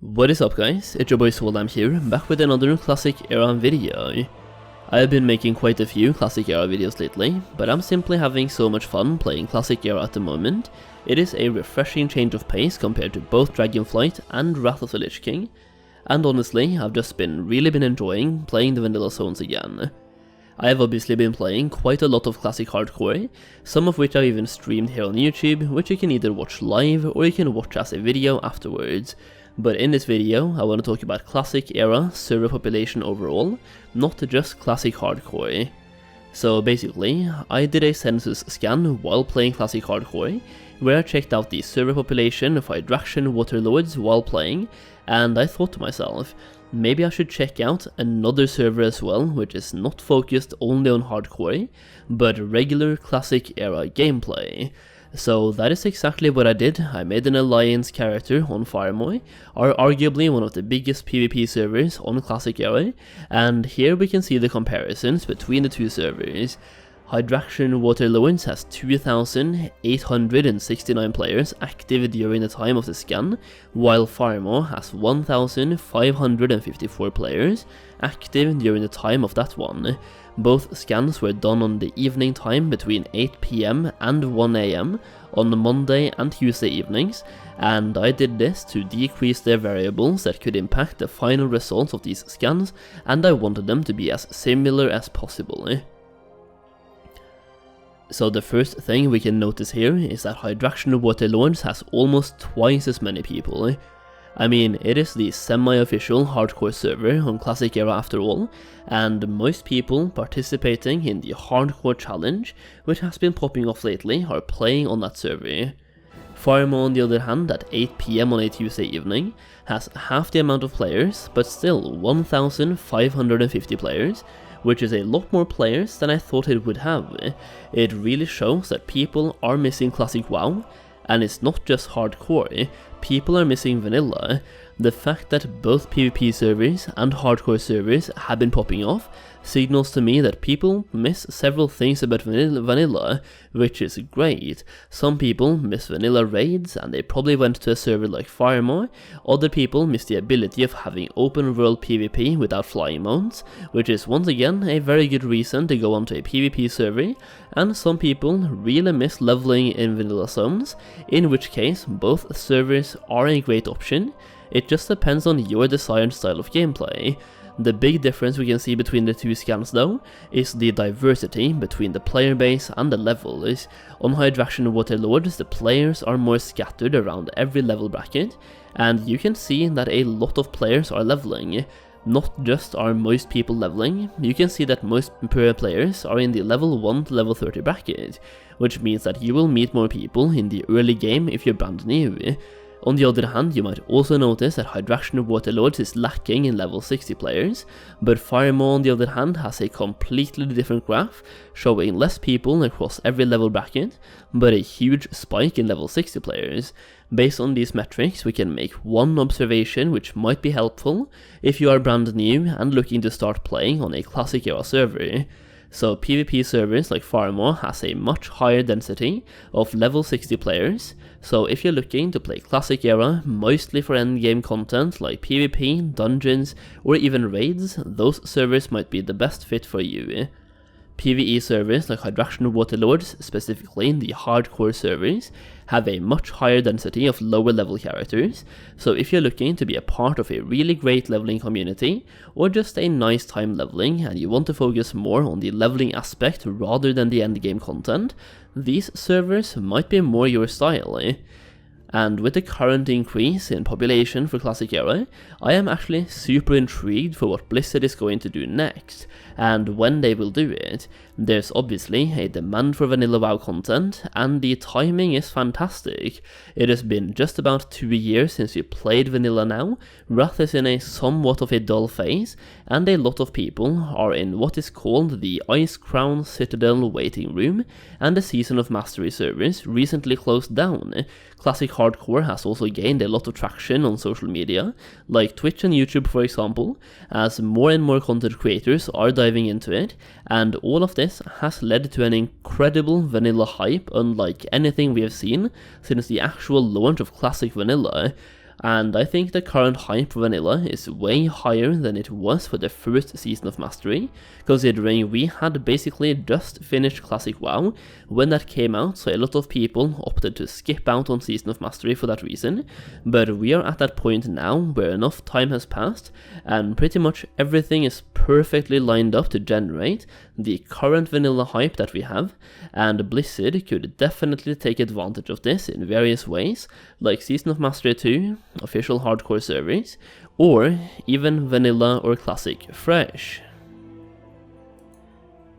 What is up guys, it's your boy Solheim here, back with another Classic Era video. I have been making quite a few Classic Era videos lately, but I'm simply having so much fun playing Classic Era at the moment. It is a refreshing change of pace compared to both Dragonflight and Wrath of the Lich King, and honestly, I've just really been enjoying playing the vanilla zones again. I have obviously been playing quite a lot of Classic Hardcore, some of which I've even streamed here on YouTube, which you can either watch live or you can watch as a video afterwards. But in this video, I want to talk about Classic Era server population overall, not just Classic Hardcore. So basically, I did a census scan while playing Classic Hardcore, where I checked out the server population of Hydraction Waterlords while playing, and I thought to myself, maybe I should check out another server as well, which is not focused only on Hardcore, but regular Classic Era gameplay. So that is exactly what I did. I made an alliance character on Firemoy, arguably one of the biggest PvP servers on Classic Era, and here we can see the comparisons between the two servers. Hydraction Waterlords has 2,869 players active during the time of the scan, while Firemoy has 1,554 players active during the time of that one. Both scans were done on the evening time between 8 PM and 1 AM on Monday and Tuesday evenings, and I did this to decrease the variables that could impact the final results of these scans, and I wanted them to be as similar as possible. So the first thing we can notice here is that Hydraction Waterlords has almost twice as many people. I mean, it is the semi-official hardcore server on Classic Era after all, and most people participating in the hardcore challenge, which has been popping off lately, are playing on that server. Firemoy on the other hand, at 8 PM on a Tuesday evening, has half the amount of players, but still 1,550 players, which is a lot more players than I thought it would have. It really shows that people are missing Classic WoW, and it's not just hardcore, people are missing vanilla. The fact that both PvP servers and hardcore servers have been popping off signals to me that people miss several things about vanilla, which is great. Some people miss vanilla raids and they probably went to a server like Firemoy. Other people miss the ability of having open world PvP without flying mounts, which is once again a very good reason to go onto a PvP server, and some people really miss leveling in vanilla zones, in which case both servers are a great option. It just depends on your desired style of gameplay. The big difference we can see between the two scans though is the diversity between the player base and the levels. On Hydraction Waterlords, the players are more scattered around every level bracket, and you can see that a lot of players are leveling. Not just are most people leveling, you can see that most players are in the level 1 to level 30 bracket, which means that you will meet more people in the early game if you're brand new. On the other hand, you might also notice that Hydraction Waterlords is lacking in level 60 players, but Firemoy on the other hand has a completely different graph, showing less people across every level bracket, but a huge spike in level 60 players. Based on these metrics, we can make one observation which might be helpful if you are brand new and looking to start playing on a Classic Era server. So PvP servers like Firemoy has a much higher density of level 60 players, so if you're looking to play Classic Era mostly for endgame content like PvP, dungeons or even raids, those servers might be the best fit for you. PvE servers like Hydraction Waterlords, specifically the hardcore servers, have a much higher density of lower level characters, so if you're looking to be a part of a really great leveling community, or just a nice time leveling and you want to focus more on the leveling aspect rather than the endgame content, these servers might be more your style. And with the current increase in population for Classic Era, I am actually super intrigued for what Blizzard is going to do next, and when they will do it. There's obviously a demand for vanilla WoW content, and the timing is fantastic. It has been just about 2 years since we played vanilla now, Wrath is in a somewhat of a dull phase, and a lot of people are in what is called the Ice Crown Citadel waiting room, and the Season of Mastery servers recently closed down. Classic Hardcore has also gained a lot of traction on social media, like Twitch and YouTube for example, as more and more content creators are diving into it, and all of this has led to an incredible vanilla hype unlike anything we have seen since the actual launch of Classic Vanilla. and I think the current hype for vanilla is way higher than it was for the first season of Mastery, considering we had basically just finished Classic WoW when that came out, so a lot of people opted to skip out on Season of Mastery for that reason, but we are at that point now where enough time has passed, and pretty much everything is perfectly lined up to generate the current vanilla hype that we have, and Blizzard could definitely take advantage of this in various ways, like Season of Mastery 2, official hardcore servers, or even vanilla or classic fresh.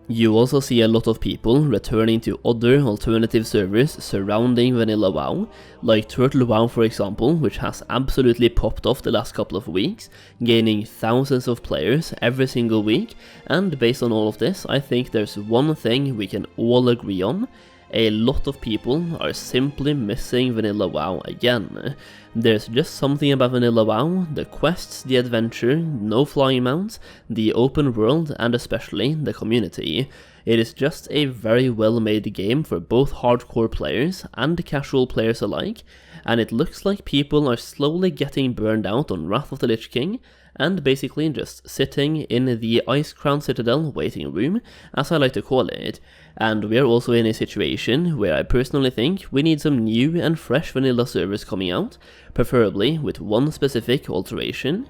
You also see a lot of people returning to other alternative servers surrounding vanilla WoW, like Turtle WoW for example, which has absolutely popped off the last couple of weeks, gaining thousands of players every single week, and based on all of this, I think there's one thing we can all agree on. A lot of people are simply missing vanilla WoW again. There's just something about vanilla WoW, the quests, the adventure, no flying mounts, the open world, and especially the community. It is just a very well made game for both hardcore players and casual players alike, and it looks like people are slowly getting burned out on Wrath of the Lich King, and basically just sitting in the Ice Crown Citadel waiting room, as I like to call it. And we are also in a situation where I personally think we need some new and fresh vanilla servers coming out, preferably with one specific alteration.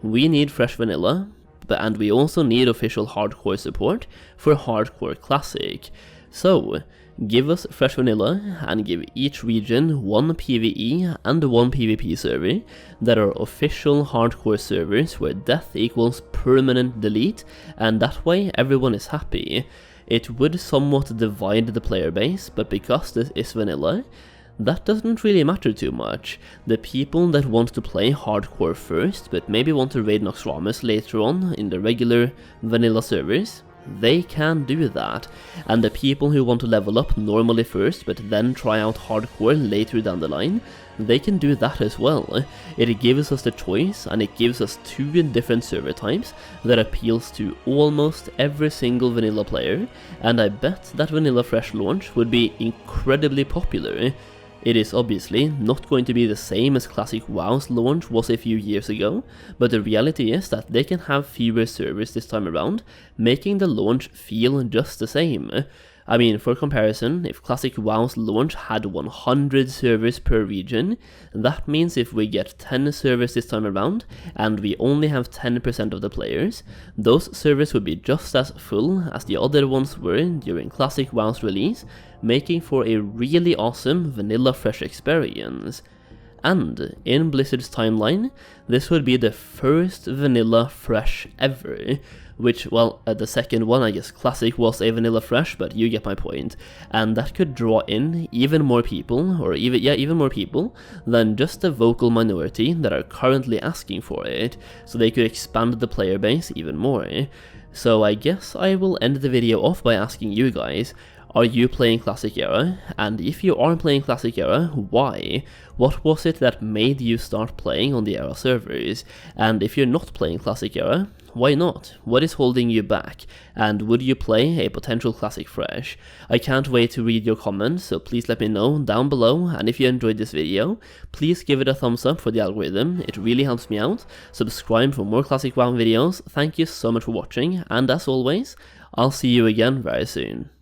We need fresh vanilla, and we also need official hardcore support for hardcore classic. So, give us fresh vanilla and give each region one PvE and one PvP server that are official hardcore servers where death equals permanent delete, and that way everyone is happy. It would somewhat divide the player base, but because this is vanilla, that doesn't really matter too much. The people that want to play hardcore first, but maybe want to raid Noxramas later on in the regular vanilla servers, they can do that, and the people who want to level up normally first but then try out hardcore later down the line, they can do that as well. It gives us the choice, and it gives us two different server types that appeals to almost every single vanilla player, and I bet that vanilla fresh launch would be incredibly popular. It is obviously not going to be the same as Classic WoW's launch was a few years ago, but the reality is that they can have fewer servers this time around, making the launch feel just the same. I mean, for comparison, if Classic WoW's launch had 100 servers per region, that means if we get 10 servers this time around, and we only have 10% of the players, those servers would be just as full as the other ones were during Classic WoW's release, making for a really awesome vanilla fresh experience. And in Blizzard's timeline, this would be the first vanilla fresh ever, which, well, the second one, I guess Classic was a vanilla fresh, but you get my point, and that could draw in even more people, or even more people than just the vocal minority that are currently asking for it, so they could expand the player base even more. So I guess I will end the video off by asking you guys, are you playing Classic Era? And if you are playing Classic Era, why? What was it that made you start playing on the Era servers? And if you're not playing Classic Era, why not? What is holding you back? And would you play a potential Classic Fresh? I can't wait to read your comments, so please let me know down below, and if you enjoyed this video, please give it a thumbs up for the algorithm, it really helps me out. Subscribe for more Classic WoW videos. Thank you so much for watching, and as always, I'll see you again very soon.